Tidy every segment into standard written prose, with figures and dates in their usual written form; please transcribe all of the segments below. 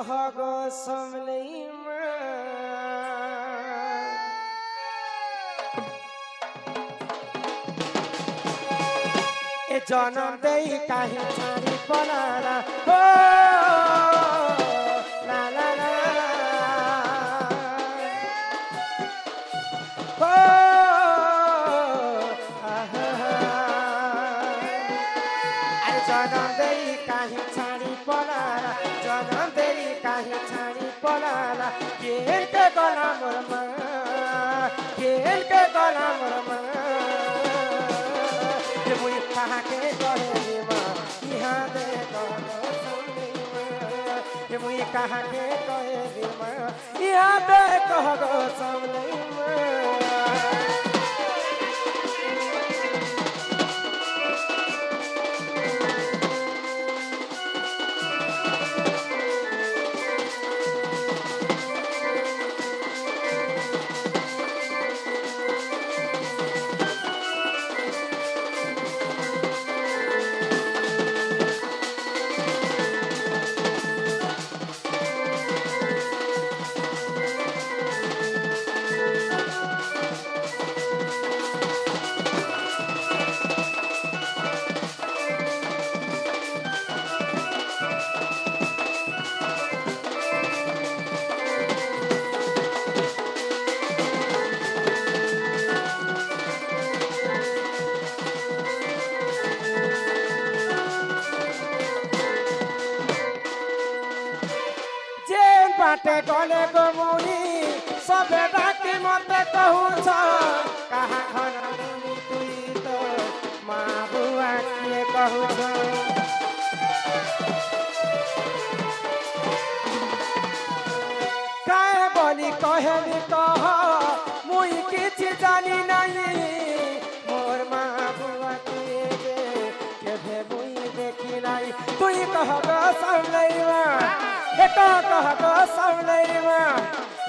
कह गो समलई ए जनम दे काहे छाड़ी पलाला हो ला ला ला हो अरे जनम दे काहे छाड़ी पलाला जनम दे काहे छाड़ी पलाला खेल के गला मोर मां खेल के गला मोर मां ये मुई कहा के कहे रे मां यहाँ दे कहो सुनी मां ये मुई कहा के कहे रे मां यहाँ दे कहो सुनी मां बाटे गले गो मुई सबे डाकी मते कहूछ कहा घर मुई तुई तो माँ बुआ किए कहूछ काहे बोली कहेली कह मुई किछि जानी नहीं मोर माँ बुआ किए केभे मुई देखी नहीं तुई कह गो समलैवा एक कह गो समलैवा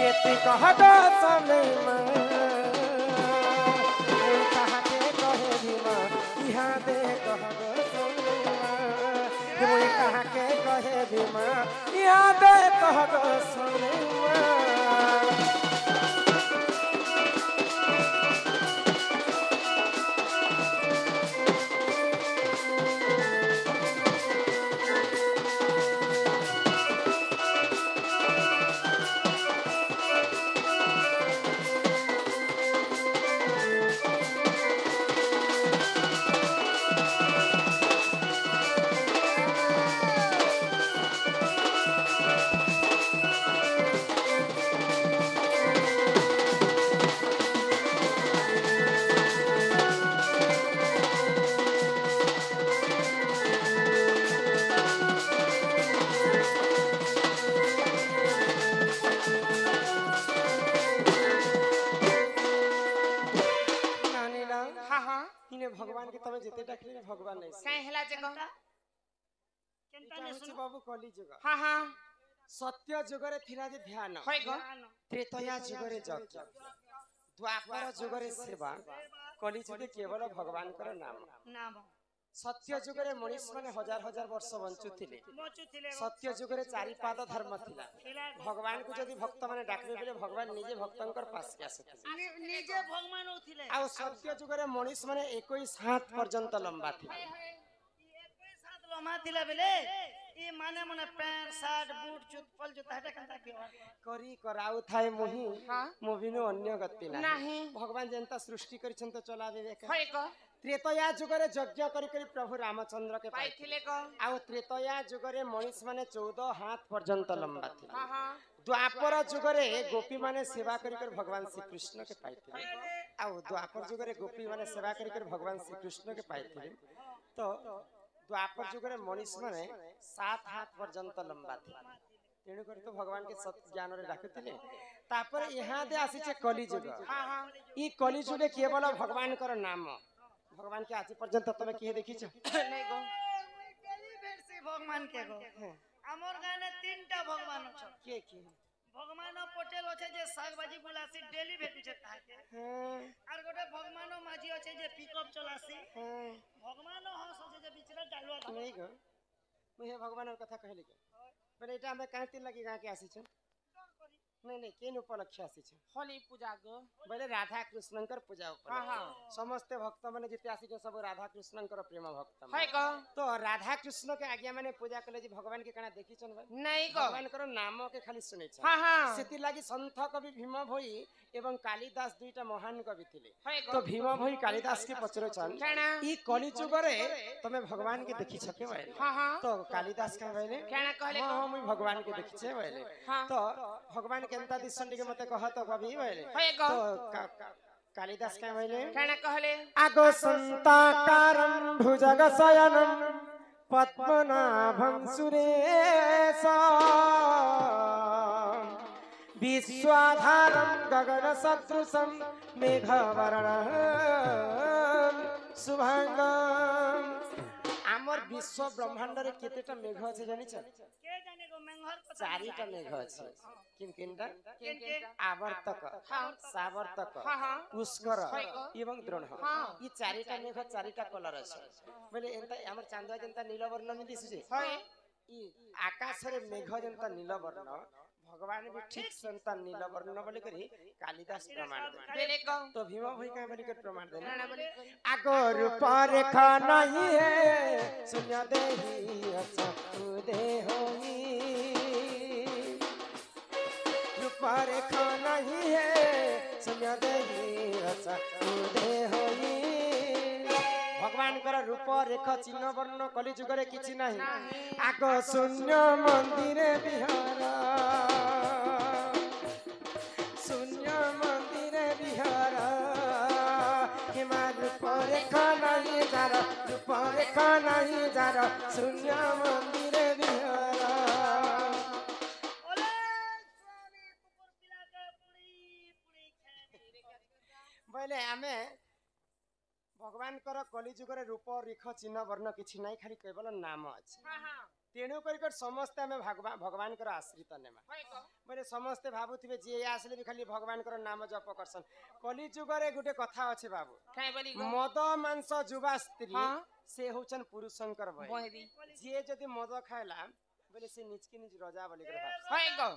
ये तू कह गो समलैवा मुई कहा के कहे भीमा यहाँ दे कह गो समलैवा मुई कहा के कहे भीमा यहाँ दे कह गो समलैवा भगवान के तमे जेते डाकले भगवान नहीं काहे हला जे कह केनता ने सुन बाबू कली जुग हां हां सत्य जुगरे थिला जे ध्यान होय गो त्रेतया जुगरे यज्ञ द्वापर जुगरे सेवा कली जुगे केवल भगवान कर नाम नाम सत्य जुगरे मनीष माने हजार हजार वर्ष बंचुथिले सत्य जुगरे चारि पाद धर्म थिला भगवान को जदी भक्त माने डाकबे बेले भगवान निजे भक्तंकर पास के आसथिले निजे भगवान होथिले आ सत्य जुगरे मनीष माने 21 हाथ पर्यंत लंबा थिला 21 हाथ लंबा थिला बेले ई माने माने पैंट शर्ट बूट चप्पल जूता हटा कंता के करी कराउ थाए मोहि मोबिनो अन्य गति नाही भगवान जनता सृष्टि करिछन तो चलावे बेके होय गो त्रेतया जुगरे यज्ञ करी करी प्रभु रामचंद्र के पाइथिले गो आ त्रेतया जुगरे मनीष माने 14 हाथ पर्यंत लंबा थिला द्वापर जुगरे गोपी माने सेवा करी कर भगवान श्री कृष्ण के पाइथिले आ द्वापर जुगरे गोपी माने सेवा करी कर भगवान श्री कृष्ण के पाइथिले तो द्वापर जुगरे मनीष माने 7 हाथ पर्यंत लंबा थिला तेणु कर तो भगवान के सत्य ज्ञान रे राखुथिले तापर यहाँ दे आसी छे कली जुग ई कली जुगे केवल भगवान कर नाम भगवान के आज पर्यंत तमे किए देखि छ नहीं गो कली भेट से भगवान के गो हमर गाने तीनटा भगवान छ के भगवान पटेल अछि जे साग भाजी बुलासी डेली भेटि छै ताके आर गोटे भगवान माझी अछि जे पिकअप चलासी भगवान हस अछि जे बिचरा डालुआ नहीं गो मुहे भगवान कथा कहले के बोले एटा हमें कहते लगी गाँ के आसी छ नहीं केन उपलक्ष्य आसी छ होली पूजा गो बोले राधा कृष्णंकर पूजा ऊपर हाँ हाँ समस्त भक्त माने जिते आसी छ सब राधा कृष्णंकर प्रेम भक्त है गो तो राधा कृष्ण के आज्ञा माने पूजा कले जी भगवान के कना देखी छन भाई नहीं गो भगवान करो नाम के खाली सुनै छ हाँ हाँ सेति लागि संत कवि भीम भोई एवं कालिदास दुईटा महान कवि थिले है गो तो भीम भोई कालिदास के पचरो छन केना ई कली जुगरे तमे भगवान के देखी छके भाई हाँ हाँ तो कालिदास का भाई केना कहले हां मुई भगवान के देखी छे भाई हाँ तो भगवान केनता दिसन के मते कह तो कवि भाई है गो तो कालिदास का भाई केना कहले आगो संताकारं भुजग शयनं पद्मनाभं सुरेश विश्वाधारं गगन सदृशं मेघवर्णं शुभांगं आमर विश्व ब्रह्मांड रे केतेटा मेघ আছে জানিছ के जाने को मेंघर को चारिटा मेघ আছে किनकिनटा आवर्तक सावर्तक हाँ हाँ पुष्कर है गो। एवं द्रोण हाँ ई चारिटा मेघ चारिटा कलर আছে बोले एंता हमर चांदवा जनता नीलवर्ण में दिसुजे है ई आकाश रे मेघ जनता नीलवर्ण भगवान भी ठीक संता नीलवर्ण बोले करी कालिदास प्रमाण दे बेले गो तो भीम भई का बोले कर प्रमाण दे केना बोले आगोर पर खा नहीं है सुन देही असु दे होई रूपर खा नहीं है सुन देही असु दे होई भगवान कर रूप रेख चिन्ह वर्ण कली जुगरे किछि नाही आगो शून्य मंदिर विहार शून्य मंदिर विहार हिमाल पर नहीं जार पर नहीं जार शून्य मंदिर विहार ओले स्वामी कुकुर पिला के पुड़ी पुड़ी खाए बोले आमे भगवान कर कली जुगरे रूप रेख चिन्ह वर्ण किछि नाही खाली केवल नाम अछि हाँ हाँ तेणु कर समस्ते आमे भगवान कर आश्रित नेमा है गो बोले समस्ते भाबुथिबे जे आसले भी खाली भगवान कर नाम जप करसन कली जुगरे गुटे कथा अछि बाबू काई बोली गो मद मांस जुवा स्त्री हाँ से होचन पुरुषंकर भय बोहेदी जे जदि मद खाइला बोले से निचकी निज रजा बोली कर भाब है गो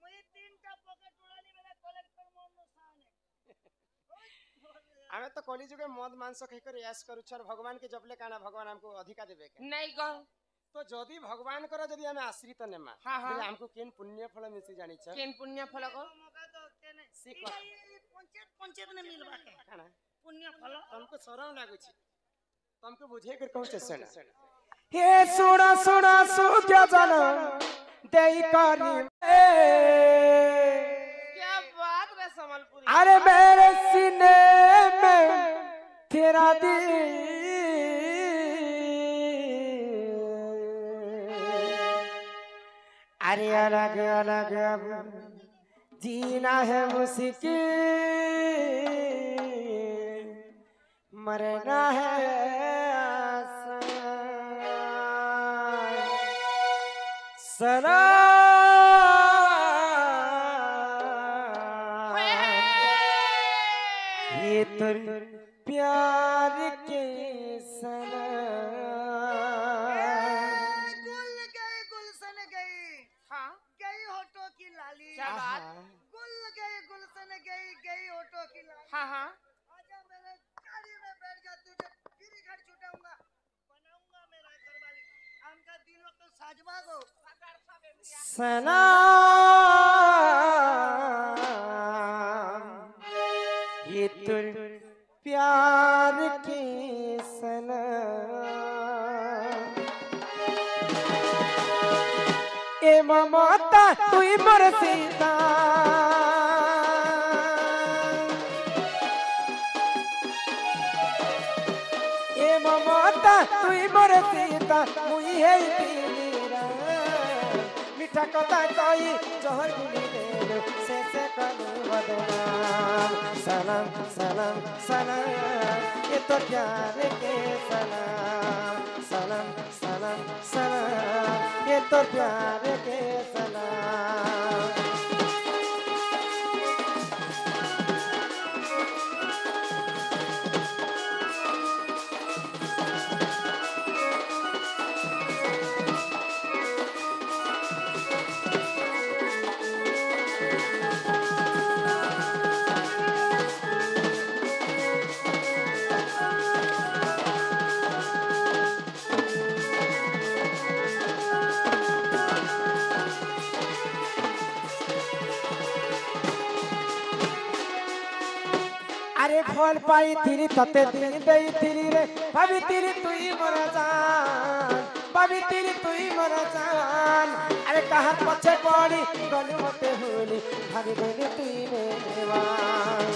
मुई तीनटा पॉकेट उड़ाली मेरा कलेक्टर मोन नुसान है आमे तो कली जुगे मद मांस खाइ कर यास करू छर भगवान के जपले काना भगवान हमको अधिका देबे के नहीं गो तो जदि भगवान कर जदि हमें आश्रित नेमा हाँ, हाँ। बोले हमको केन पुण्य फल मिसी जानी छ केन पुण्य फल गो मौका तो केने सीख पंचायत ने मिलबा के काना पुण्य फल तुमको शरम लागु छी तुमको बुझे कर कहू छ सुन हे सुना सुना सुख्य जन देई करी क्या बात रे समलपुरी अरे मेरे सीने में तेरा दिल अरे अलग अलग अब जीना है मुश्किल मरना है आसान सलाम ये तो प्यार के सलाम गुलशन गई हाँ गई होटो की लाली क्या बात गुलशन गई होटो की लाली हाँ हाँ आजा मेरे गाड़ी में बैठ जा तुझे फिर घर छुटाऊंगा बनाऊंगा मेरा घर वाली आम का दिलों को साजवा गो सलाम ये तो प्यार के सलाम ए ममता तुई मोर सीता ए ममता तुई मोर सीता मुई है पीरा मीठा कथा कही जहर गुली देलो से कलू बदनाम सलाम सलाम सलाम ये तो प्यार के सलाम सलाम सलाम सलाम ये तो प्यार के सलाम फल पाई थिरी तते दी देई थिरी रे भाभी तिरी तुई मोर जान भाभी तिरी तुई मोर जान अरे कहार पछे पड़ी गलु मते होली भाभी गलु तुई मेवान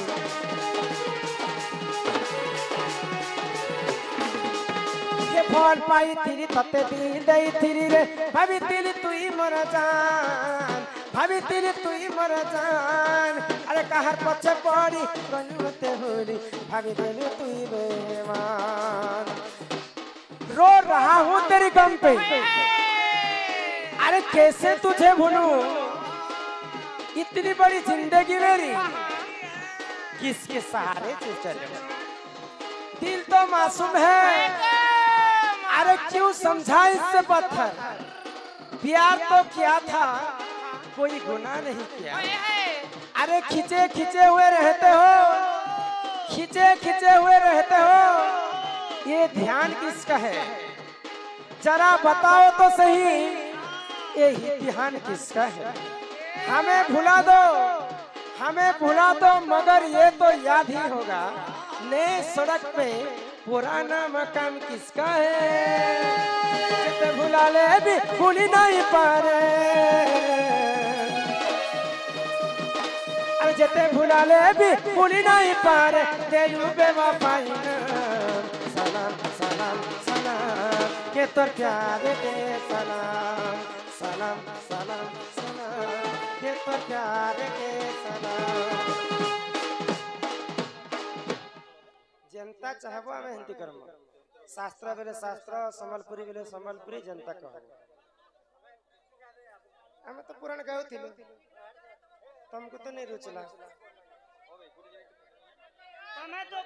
ये फल पाई थिरी तते दी देई थिरी रे भाभी तिरी तुई मोर जान भाभी तिरी तुई मोर जान अरे कहार पछे पड़ी गलु मते होली भाभी गलु तुई मेवान रो रहा हूँ तेरी गम पे अरे कैसे तुझे भूलूं इतनी बड़ी जिंदगी मेरी किसके सहारे से चले दिल तो मासूम है अरे क्यों समझा इससे पत्थर प्यार तो किया था कोई गुनाह नहीं किया अरे खिंचे खिंचे हुए रहते हो खिंचे खिंचे हुए रहते हो ये ध्यान किसका है जरा बताओ तो सही ये ध्यान किसका है हमें भुला दो मगर ये तो याद ही होगा नए सड़क पे पुराना मकान किसका है जिते भुला ले भी भूली नहीं पारे अरे जिते भुला ले भी भूली नहीं पारे तेरू बेवफाई सलाम सलाम सलाम के तोर प्यार दे सलाम सलाम सलाम सलाम के तोर प्यार के सलाम जनता चाहबो आमे हिंदी करम शास्त्र बेले शास्त्र संबलपुरी बेले संबलपुरी जनता कह आमे तो पुराण गाओ थिलो तुमको तो नहीं रुचला हमें तो